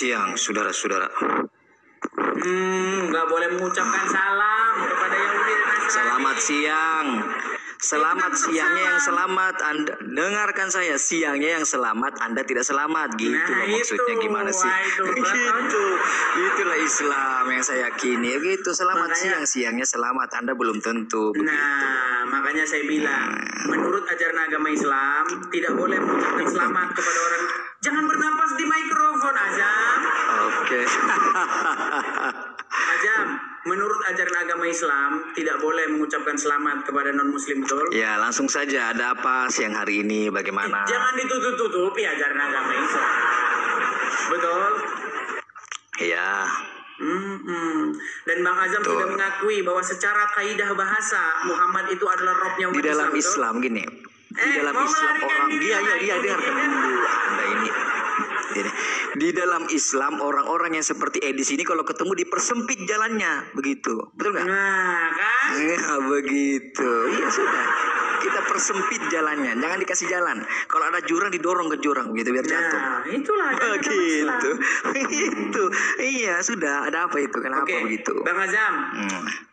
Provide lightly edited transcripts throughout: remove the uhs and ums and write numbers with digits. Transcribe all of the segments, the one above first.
siang, saudara-saudara. Nggak boleh mengucapkan salam kepada Yahudi dan Nasrani. Selamat siang. Selamat siangnya yang selamat. Anda dengarkan saya, siangnya yang selamat, Anda tidak selamat. Gitu loh maksudnya, gimana sih? Gitu. Itulah Islam yang saya yakini. Gitu, selamat siang, siangnya selamat, Anda belum tentu. Begitu. Nah, makanya saya bilang, menurut ajaran agama Islam tidak boleh mengucapkan selamat kepada orang. Jangan bernapas di mikrofon, Azam. Oke. Azam, menurut ajaran agama Islam tidak boleh mengucapkan selamat kepada non-muslim, betul? Ya, langsung saja. Ada apa siang hari ini? Bagaimana? Jangan ditutup-tutupi ajaran agama Islam. Betul? Ya. Dan Bang Azam Betul. sudah mengakui bahwa secara kaidah bahasa Muhammad itu adalah robnya umat Di dalam Islam, Islam gini. Di dalam mau Islam melarikan orang diri, dia dengarkan dulu Anda ini. Di dalam Islam orang-orang yang seperti Edis ini kalau ketemu dipersempit jalannya, begitu. Betul nggak? Nah, kan? Ya, begitu. Iya sudah. Kita persempit jalannya, jangan dikasih jalan. Kalau ada jurang didorong ke jurang gitu biar jatuh. Nah, itulah ajaran agama Islam. Begitu. Begitu. Iya, sudah. Ada apa itu? Kenapa Oke, begitu? Bang Azam,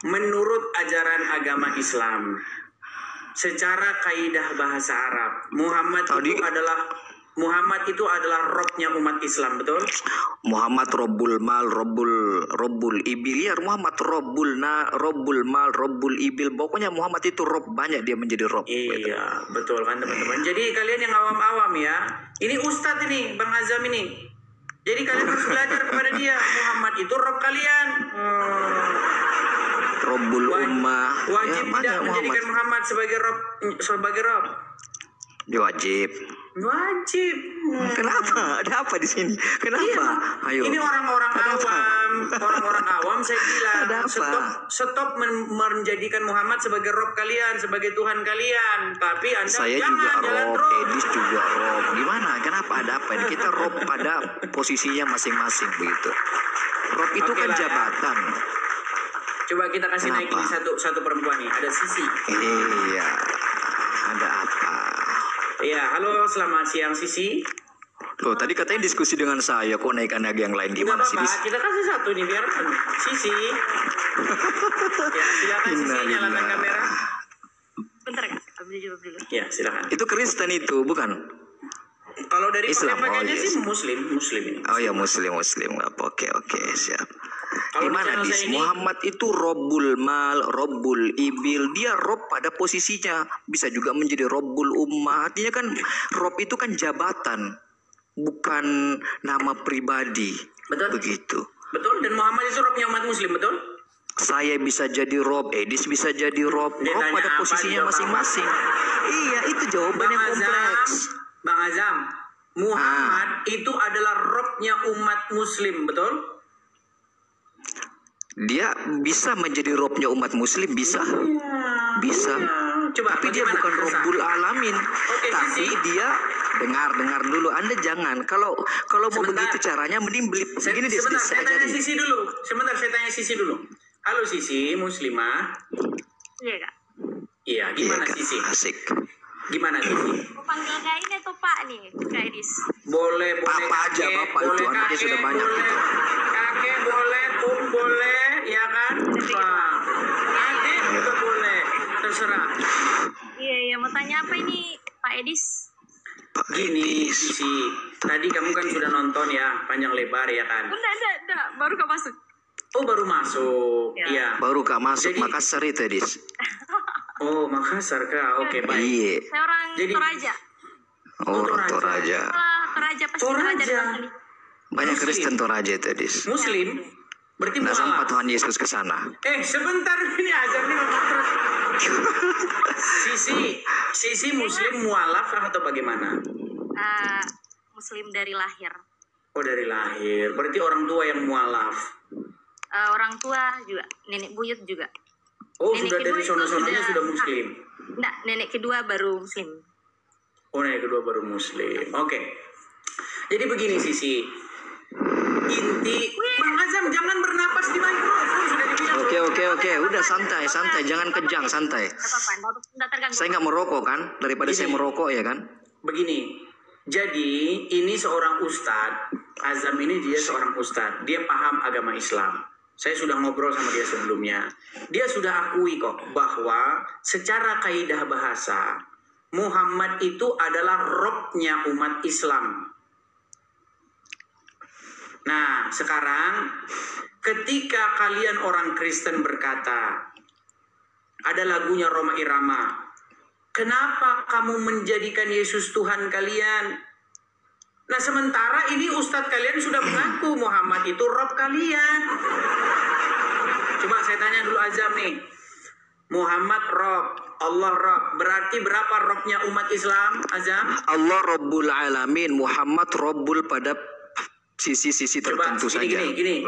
menurut ajaran agama Islam, secara kaidah bahasa Arab, Muhammad itu adalah robnya umat Islam, betul? Muhammad Robbul Mal, Robbul Ibil. Ya, Muhammad Robbul Mal, Robbul Ibil. Pokoknya Muhammad itu rob, banyak dia menjadi rob. Iya, gitu. betul kan teman-teman. Jadi kalian yang awam-awam ya, ini Ustadz ini, Bang Azam ini. Jadi kalian harus belajar kepada dia. Muhammad itu rob kalian. Robbul Ummah. Wajib Ya, tidak menjadikan Muhammad sebagai rob. Ya, wajib. Wajib. Kenapa? Ada apa di sini? Kenapa? Iya, Ayo. ini orang-orang Ada apa? awam, orang-orang awam saya bilang Ada apa? stop menjadikan Muhammad sebagai rob kalian, sebagai Tuhan kalian. Tapi Anda Saya jangan juga jalan rob, terus. Edis juga rob. Gimana? Kenapa ada apa? Ini kita rob pada posisinya masing-masing begitu. Rob itu Oke kan lah, ya. jabatan. Coba kita kasih Kenapa? naikin satu perempuan nih, ada Sisi. Iya. Ada apa? Iya, halo, selamat siang Sisi. Loh, tadi katanya diskusi dengan saya, kok naikkan lagi yang lain Tidak gimana sih? apa-apa, kita kasih satu nih biar Sisi. Ya, silakan Sisi nyalakan Innalillah. kamera. Bentar kak, ambil jawab dulu. Ya, silakan. Itu Kristen itu, bukan? Kalau dari Islam, pakaiannya oh, sih yes. Muslim ini. Oh ya, Muslim. Oke, siap. Kalau di Gimana channel dis? saya ini- Muhammad itu Robbul Mal, Robbul Ibil. Dia rob pada posisinya. Bisa juga menjadi Robbul Ummah. Artinya kan rob itu kan jabatan, bukan nama pribadi. Betul. Begitu. Betul, dan Muhammad itu robnya umat Muslim, betul? Saya bisa jadi rob, Edis bisa jadi rob. Dia Rob tanya pada apa, posisinya dijawab masing-masing. Iya, itu jawaban yang kompleks. Bang Azam, Muhammad itu adalah robnya umat Muslim, betul? Dia bisa menjadi robnya umat Muslim, bisa. Bisa. Coba, Tapi dia bagaimana? bukan Susah. Robbul Alamin. Oke, Tapi Sisi. dia dengar dulu. Anda jangan. Kalau mau Sebentar. begitu caranya, mending beli. Begini deh, Sebentar, saya tanya ajarin. Sisi dulu. Saya tanya Sisi dulu. Halo Sisi, Muslimah. Iya kak. Iya, gimana Kak. Sisi? Asik. Gimana Sisi? Mau panggil kak ini atau pak nih, kak Edis? Boleh Papa aja, kakek, Bapak boleh itu anaknya kakek, sudah banyak boleh itu. kakek, boleh boleh, ya kan? Wah, adik juga boleh, terserah. Iya, mau tanya apa ini, Pak Edis? Pak Gini, Edis. Sisi, tadi kamu kan sudah nonton ya, panjang lebar ya kan? Enggak, baru kak masuk. Oh, baru masuk, Ya. iya. Baru Kak masuk Jadi- Makassar itu, Edis. Oh, Makassar kak, oke baik. Iya. Saya orang Jadi- Toraja. Oh, Toraja. Toraja. Toraja pasti Toraja. Toraja di belakang nih. Banyak Muslim. Kristen Toraja itu, Edis. Muslim, berarti Nggak sempat mualaf. Tuhan Yesus ke sana. Sebentar ini azab nih ngomong terus. Sisi Muslim mualaf atau bagaimana? Muslim dari lahir. Oh, dari lahir, berarti orang tua yang mualaf. Orang tua juga, nenek buyut juga. Oh, Nenek sudah kedua dari itu sono-sononya sudah Muslim. Enggak, nenek kedua baru Muslim. Oh, nenek kedua baru Muslim. Oke. Jadi begini Sisi. Bang Azam jangan bernapas di mikrofon, sudah dibilang. Oke. Udah santai. Jangan kejang, santai. Gak apa-apa, nggak terganggu. Saya nggak merokok kan? Daripada saya Gini. merokok ya kan? Begini. Jadi ini seorang ustadz, Azam ini dia seorang ustadz, dia paham agama Islam. Saya sudah ngobrol sama dia sebelumnya. Dia sudah akui kok bahwa secara kaidah bahasa Muhammad itu adalah robnya umat Islam. Nah, sekarang ketika kalian orang Kristen berkata, ada lagunya Rhoma Irama, kenapa kamu menjadikan Yesus Tuhan kalian? Nah, sementara ini ustadz kalian sudah mengaku Muhammad itu Rob kalian. Coba saya tanya dulu Azam nih. Muhammad Rob, Allah Rob. Berarti berapa Robnya umat Islam, Azam? Allah Rabbul Alamin, Muhammad Rabbul pada sisi-sisi tertentu saja. Gini.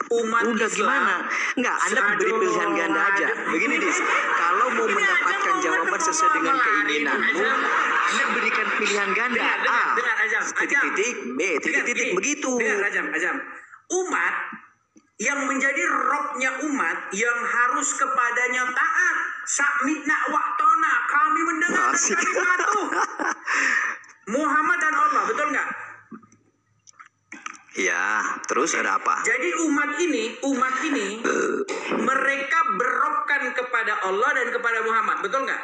Umat udah Islam, gimana? Enggak, Anda beri pilihan ganda aja. Begini, Dis. Kalau mau mendapatkan jawaban sesuai dengan keinginanmu, Anda berikan pilihan ganda. Dengar, Azam. Titik-titik, B, titik-titik, begitu. Dengar, Azam. Umat yang menjadi robnya umat yang harus kepadanya taat. Sami'na wa'tona, kami mendengar dan kami patuh. Muhammad dan Allah, betul nggak? Ya, terus ada apa? Jadi umat ini mereka berobkan kepada Allah dan kepada Muhammad, betul nggak?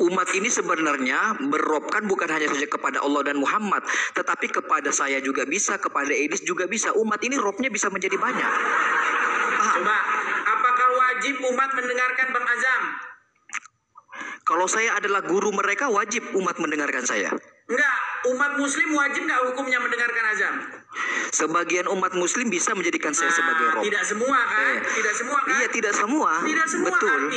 Umat ini sebenarnya berobkan bukan hanya saja kepada Allah dan Muhammad, tetapi kepada saya juga bisa, kepada Edis juga bisa. Umat ini robnya bisa menjadi banyak. Paham? Coba, apakah wajib umat mendengarkan Bang Azam? Kalau saya adalah guru mereka, wajib umat mendengarkan saya. Enggak, umat muslim wajib nggak hukumnya mendengarkan azan? Sebagian umat muslim bisa menjadikan saya sebagai rob. Tidak semua kan? Tidak semua kan? Iya, tidak semua. Tidak semua. Betul.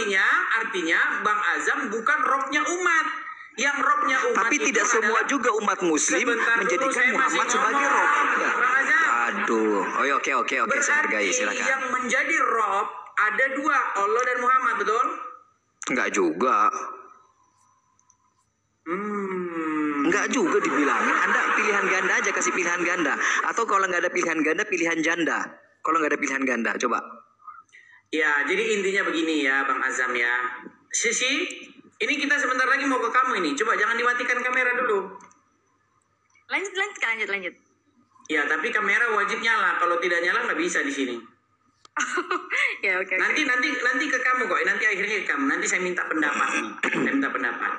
Artinya Bang Azam bukan robnya umat. Yang robnya umat. Tapi tidak semua juga umat muslim menjadikan Muhammad sebagai rob. Bang Azam. Aduh. Oh, oke, saya hargai, silakan. Yang menjadi rob ada dua, Allah dan Muhammad, betul? Enggak juga. Enggak juga dibilangin. Anda pilihan ganda aja, kasih pilihan ganda. Atau kalau nggak ada pilihan ganda, pilihan janda. Kalau nggak ada pilihan ganda, coba. Ya, jadi intinya begini ya Bang Azam ya. Sisi, ini kita sebentar lagi mau ke kamu ini. Coba jangan dimatikan kamera dulu. Lanjut. Ya, tapi kamera wajib nyala. Kalau tidak nyala nggak bisa di sini. Ya, oke. Nanti ke kamu kok. Nanti akhirnya ke kamu. Nanti saya minta pendapat nih. Saya minta pendapat.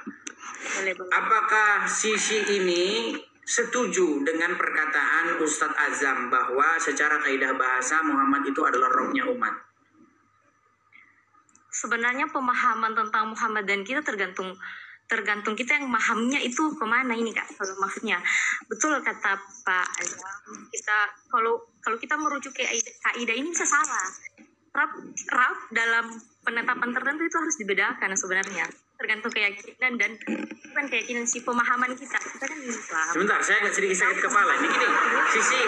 Apakah Sisi ini setuju dengan perkataan Ustadz Azam bahwa secara kaidah bahasa Muhammad itu adalah rohnya umat? Sebenarnya pemahaman tentang Muhammad dan kita tergantung kita yang mahamnya itu kemana ini Kak. Kalau maksudnya betul kata Pak Azam, kita kalau kita merujuk ke kaidah ini bisa salah. Rab dalam penetapan tertentu itu harus dibedakan sebenarnya. Tergantung keyakinan dan bukan keyakinan si pemahaman kita kan Islam. Sebentar, saya agak sedikit sakit kepala. Ini gini, Sisi,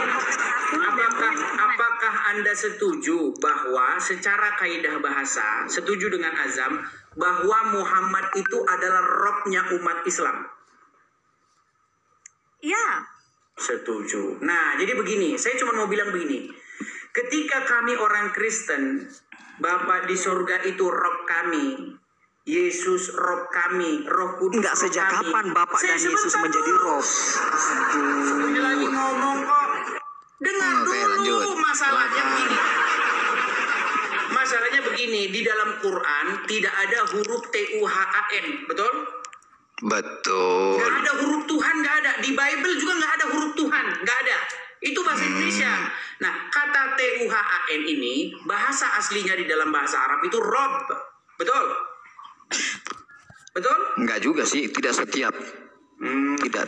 apakah Anda setuju bahwa secara kaidah bahasa, setuju dengan Azam bahwa Muhammad itu adalah robnya umat Islam? Iya. Setuju. Nah, jadi begini, saya cuma mau bilang begini. Ketika kami orang Kristen, Bapa di surga itu rob kami. Yesus rob kami, Roh Kudus. Enggak, sejak kapan Bapak dan Yesus menjadi rob? Aduh. Ini lagi ngomong kok. Dengar dulu masalahnya begini. Masalahnya begini, di dalam Quran tidak ada huruf Tuhan, betul? Betul. Nggak ada huruf Tuhan, nggak ada. Di Bible juga nggak ada huruf Tuhan, nggak ada. Itu bahasa Indonesia. Nah, kata Tuhan ini bahasa aslinya di dalam bahasa Arab itu rob, betul? Betul? Enggak juga sih, tidak setiap. Tidak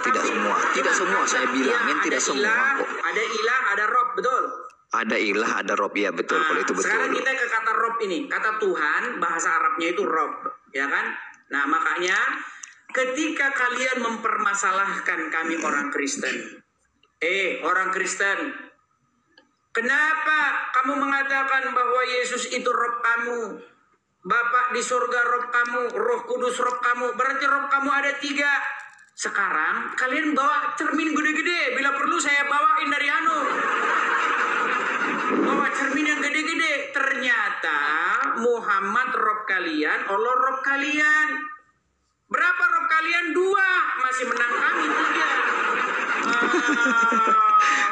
semua saya bilangin, tidak semua kok. Ada ilah, ada rob, betul? Ada ilah, ada rob, ya betul. Kalau itu betul. Sekarang kita ke kata rob ini, kata Tuhan, bahasa Arabnya itu rob, ya kan? Nah, makanya ketika kalian mempermasalahkan kami orang Kristen, orang Kristen, kenapa kamu mengatakan bahwa Yesus itu rob kamu? Bapak di surga rob kamu, Roh Kudus rob kamu, berarti rob kamu ada 3. Sekarang kalian bawa cermin gede-gede, bila perlu saya bawain dari bawa cermin yang gede-gede. Ternyata Muhammad rob kalian, Allah rob kalian. Berapa rob kalian? 2. Masih menang kami 3.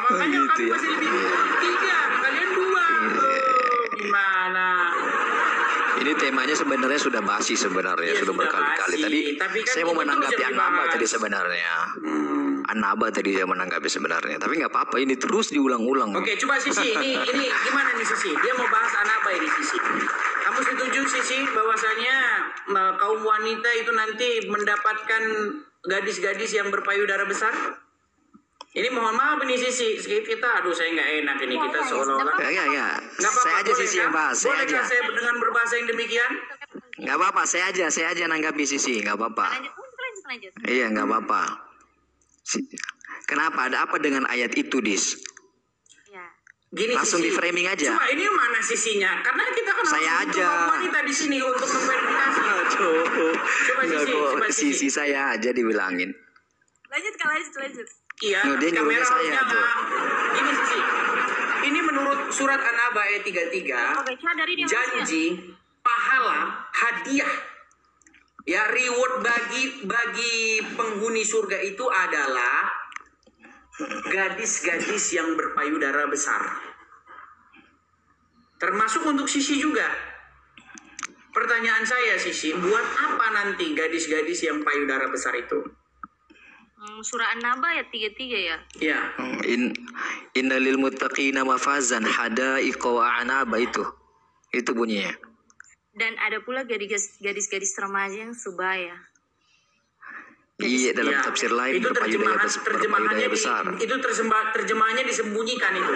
Makanya gitu kami ya. masih lebih unggul 3. Kalian 2. Gimana? Ini temanya sebenarnya sudah basi sebenarnya, Iya, sudah sudah berkali-kali. basi. Tadi Tapi kan saya mau itu menanggapi terus yang Anaba dibahas. tadi sebenarnya. Anaba tadi saya menanggapi sebenarnya. Tapi nggak apa-apa, ini terus diulang-ulang. Oke, coba Sisi, ini gimana nih Sisi? Dia mau bahas Anaba ini Sisi. Kamu setuju Sisi bahwasanya kaum wanita itu nanti mendapatkan gadis-gadis yang berpayudara besar? Ini mohon maaf ini Sisi, kita aduh saya nggak enak ini kita seolah-olah. Ya. Nggak apa-apa, Saya aja boleh Sisi kan? yang bahas, saya aja. Bolehkah saya dengan berbahasa yang demikian? Nggak apa-apa, saya aja nanggapi Sisi, nggak apa-apa. Lanjut. Iya, nggak apa-apa. Kenapa? Ada apa dengan ayat itu, Dis? Ya. Gini Langsung Sisi. di framing aja. Coba ini mana sisinya? Karena kita kan Saya harus butuh aja. kaum wanita di sini untuk memverifikasi. Coba Nggak Sisi, kok, coba Sisi. Sisi saya aja dibilangin. Lanjut. Iya, No, dia kamera nyuruhnya harus saya nyala. tuh. Gini Sisi. Ini menurut surat An-Naba ayat 33, Oke, dari dia janji, pahala, hadiah. Ya, reward bagi penghuni surga itu adalah gadis-gadis yang berpayudara besar. Termasuk untuk Sisi juga. Pertanyaan saya Sisi, buat apa nanti gadis-gadis yang payudara besar itu? Surah An-Naba ayat 33 ya. Ya. Innalil muttaqina mafazan hadaiqa wa anaba itu. Itu bunyinya. Dan ada pula gadis-gadis remaja yang subaya. Iya, dalam Ya, tafsir lain itu terjemahannya besar. Itu terjemahannya disembunyikan itu.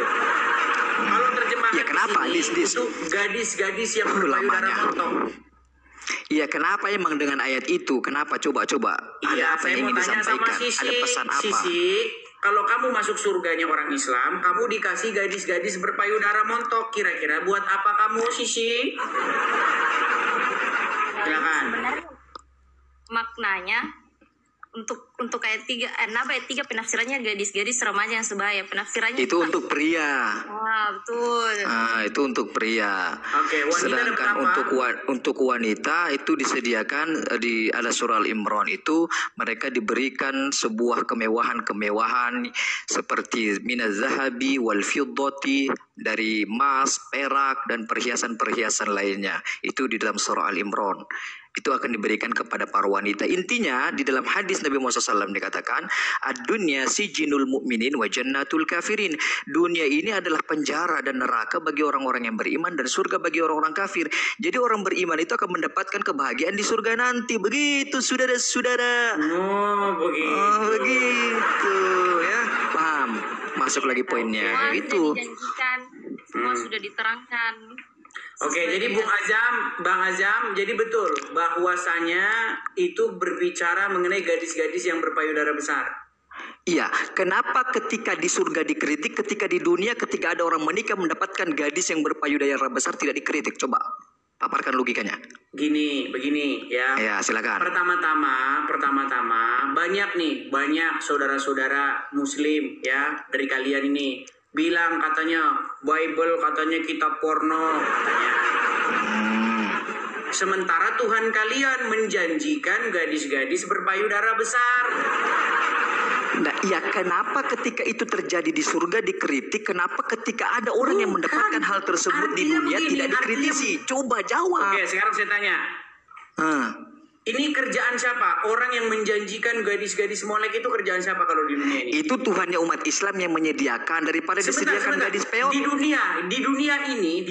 Kalau terjemahan Ya, kenapa? di sini, Dis. itu gadis-gadis yang berpayudara Lamanya. montong. Iya, kenapa emang dengan ayat itu? Kenapa? Coba. Iya, Ada apa saya yang mau ingin tanya sama disampaikan? Sisi. Ada pesan apa? Sisi, kalau kamu masuk surganya orang Islam, kamu dikasih gadis-gadis berpayudara montok. Kira-kira buat apa kamu, Sisi? Silakan. Sebenarnya maknanya untuk ayat 3 An-Naba ayat 3 penafsirannya gadis-gadis remaja yang sebaya. Penafsirannya Itu untuk pria. betul. Itu untuk pria. Oke, wanita Sedangkan dapat apa? untuk wanita itu disediakan di ala surah Al-Imran itu mereka diberikan sebuah kemewahan seperti minaz zahabi wal fiddati, dari emas, perak dan perhiasan-perhiasan lainnya. Itu di dalam surah Al-Imran. Itu akan diberikan kepada para wanita. Intinya di dalam hadis Nabi Muhammad SAW dikatakan, ad-dunya sijinul mu'minin wa jannatul kafirin. Dunia ini adalah penjara dan neraka bagi orang-orang yang beriman dan surga bagi orang-orang kafir. Jadi orang beriman itu akan mendapatkan kebahagiaan di surga nanti. Begitu saudara-saudara. Begitu ya. Paham? Masuk lagi poinnya. Semua Itu. sudah dijanjikan, semua sudah diterangkan. Oke, Sesuai jadi dengan- Bang Azam, jadi betul bahwasanya itu berbicara mengenai gadis-gadis yang berpayudara besar. Iya, kenapa ketika di surga dikritik, ketika di dunia ketika ada orang menikah mendapatkan gadis yang berpayudara besar tidak dikritik? Coba paparkan logikanya. Begini ya. Ya, silakan. Pertama-tama banyak saudara-saudara muslim ya dari kalian ini bilang katanya Bible katanya kitab porno katanya. Sementara Tuhan kalian menjanjikan gadis-gadis berpayudara besar. Nah, ya kenapa ketika itu terjadi di surga dikritik? Kenapa ketika ada orang yang mendapatkan hal tersebut di Artinya dunia begini, tidak dikritisi? Coba jawab. Oke, sekarang saya tanya. Ini kerjaan siapa? Orang yang menjanjikan gadis-gadis molek itu kerjaan siapa kalau di dunia ini? Itu Tuhannya umat Islam yang menyediakan daripada disediakan gadis peot. Di dunia ini,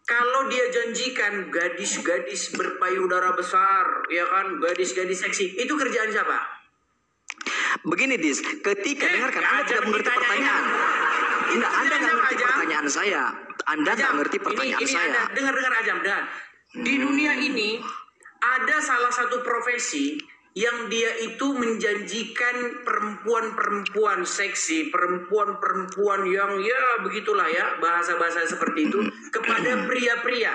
kalau dia janjikan gadis-gadis berpayudara besar, ya kan, gadis-gadis seksi, itu kerjaan siapa? Begini Dis, ketika dengarkan Anda tidak mengerti pertanyaan. Enggak, Anda nggak ngerti pertanyaan saya. Anda nggak ngerti pertanyaan ini saya. Dengar Ajam, Di dunia ini ada salah satu profesi yang dia itu menjanjikan perempuan-perempuan seksi, perempuan-perempuan yang ya begitulah ya, bahasa-bahasa seperti itu kepada pria-pria.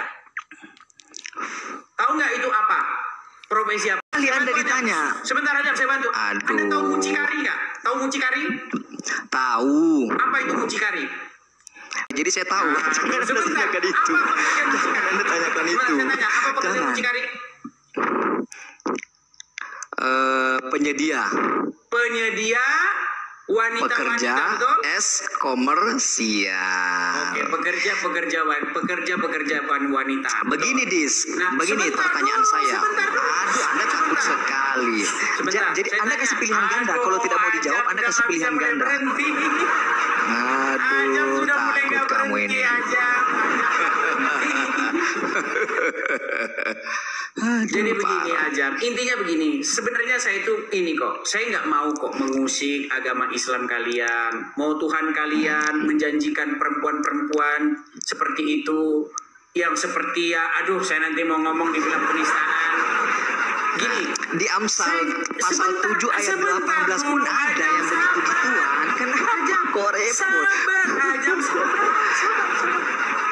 Tahu nggak itu apa? Profesi apa? Kali Anda ditanya. Sebentar aja saya bantu. Aduh. Anda tahu mucikari nggak? Tahu mucikari? Tahu. Apa itu mucikari? Jadi saya tahu. Jangan Anda Sebentar. tanyakan itu. Apa pekerjaan mucikari? Jangan Anda tanyakan itu. Saya tanya, apa pekerjaan Jangan. mucikari? Penyedia wanita-wanita, pekerja betul? komersial. Oke, pekerjaan wanita. Begini begini pertanyaan saya. Aduh, Anda takut sekali. Jadi Anda kasih pilihan ganda. Kalau tidak mau dijawab, Anda kasih pilihan ganda. Aduh, takut kamu ini. Jadi begini Ajam, intinya begini. Sebenarnya saya itu saya nggak mau kok mengusik agama Islam kalian. Mau Tuhan kalian menjanjikan perempuan-perempuan seperti itu, yang seperti saya nanti mau ngomong dibilang penistaan. Gini, di Amsal pasal 7 ayat 18 pun ada yang begitu-gituan. Kenapa kok repot? Sabar Ajam, sabar.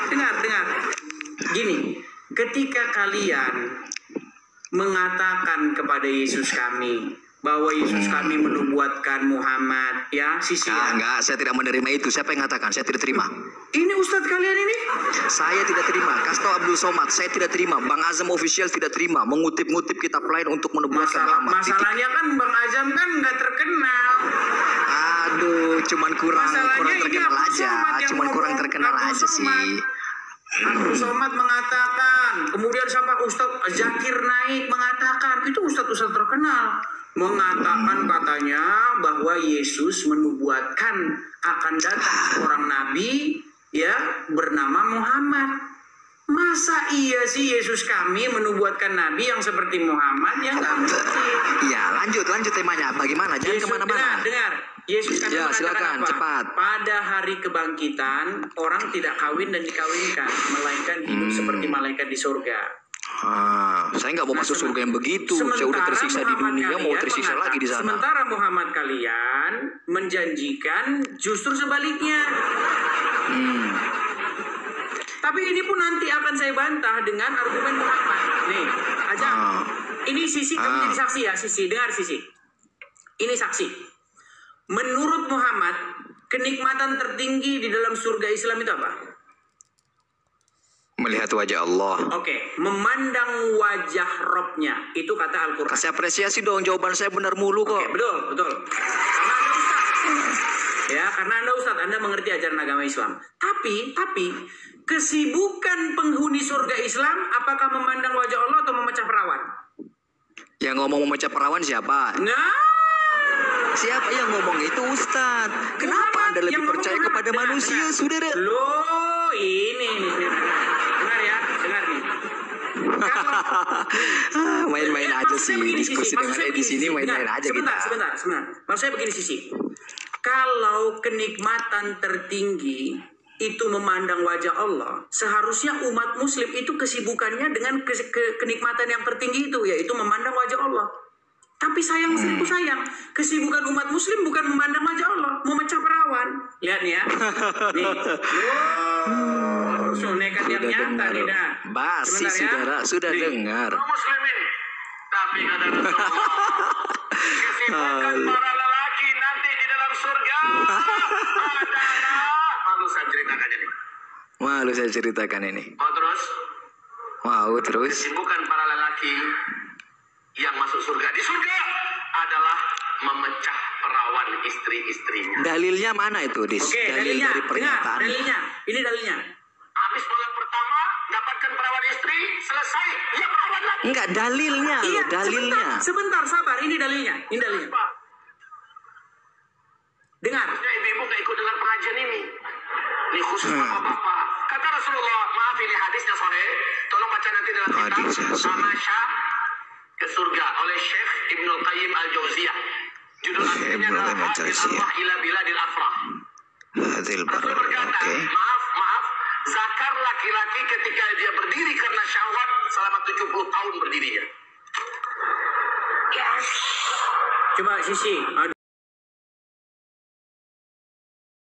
Dengar. Gini, ketika kalian mengatakan kepada Yesus kami bahwa Yesus kami menubuatkan Muhammad, ya sisi. Enggak, saya tidak menerima itu. Siapa yang mengatakan? Saya tidak terima. Ini Ustadz kalian ini? Saya tidak terima. Kasih Abdul Somad, saya tidak terima. Bang Azam official tidak terima mengutip-ngutip kitab lain untuk menubuatkan Muhammad. Masalahnya kan Bang Azam kan nggak terkenal. Aduh, cuman kurang terkenal aja. Cuman kurang terkenal aja sih. Abdul Somad mengatakan, kemudian siapa Ustadz Zakir Naik mengatakan, itu Ustadz terkenal, mengatakan katanya bahwa Yesus menubuatkan akan datang seorang nabi ya bernama Muhammad. Masa iya sih Yesus kami menubuatkan nabi yang seperti Muhammad? Ya nggak mungkin. Iya, lanjut temanya. Bagaimana? Jangan kemana-mana. Dengar. Yesus kan silakan, cepat. Pada hari kebangkitan orang tidak kawin dan dikawinkan, melainkan hidup seperti malaikat di surga. Saya nggak mau masuk surga yang begitu. Saya udah tersiksa di dunia, mau tersiksa lagi di sana. Sementara Muhammad kalian menjanjikan justru sebaliknya. Tapi ini pun nanti akan saya bantah dengan argumen Muhammad. Nih, ini Sisi, kamu jadi saksi ya, Sisi. Dengar Sisi. Ini saksi. Menurut Muhammad, kenikmatan tertinggi di dalam surga Islam itu apa? Melihat wajah Allah. Oke, memandang wajah Robnya. Itu kata Al-Quran. Kasih apresiasi dong, jawaban saya benar mulu kok. Oke, betul. Karena Anda Ustaz. Ya, karena Anda Ustaz, Anda mengerti ajaran agama Islam. Tapi, kesibukan penghuni surga Islam, apakah memandang wajah Allah atau memecah perawan? Yang ngomong memecah perawan siapa? Siapa yang ngomong itu Ustadz? Kenapa Anda lebih percaya kepada manusia, saudara? Loh, ini. Dengar nih. Main-main aja sih. Diskusi dengan di sini main-main aja kita. Sebentar. Maksud saya begini Sisi. Kalau kenikmatan tertinggi itu memandang wajah Allah, seharusnya umat muslim itu kesibukannya dengan kenikmatan yang tertinggi itu, yaitu memandang wajah Allah. Tapi sayang, kesibukan umat muslim bukan memandang wajah Allah, memecah perawan. Lihat nih ya. Nih. Nekat yang nyata nih dah. Basi saudara, sudah dengar. Muslimin. Tapi kata Rasulullah, kesibukan para lelaki nanti di dalam surga adalah malu saya ceritakan ini. Mau terus? Terus. Kesibukan para lelaki yang masuk surga di surga adalah memecah perawan istri-istrinya. Dalilnya mana itu, Dis? Oke, dalilnya. Dari pernyataan. Dalilnya. Ini dalilnya. Habis malam pertama dapatkan perawan istri, selesai ya perawan lagi. Enggak, dalilnya. Iya, dalilnya. Sebentar, sabar. Ini dalilnya. Dengar. Ibu-ibu nggak ikut dengar pengajian ini. Ini khusus bapak-bapak. Kata Rasulullah, maaf ini hadisnya sore. Tolong baca nanti dalam kitab Tamasya ke surga oleh Syekh Ibnul Qayyim Al-Jauziyah. Judul artinya adalah Hadil Allah ila biladil afrah. Rasul berkata, maaf, zakar laki-laki ketika dia berdiri karena syahwat selama 70 tahun berdirinya. Coba Sisi.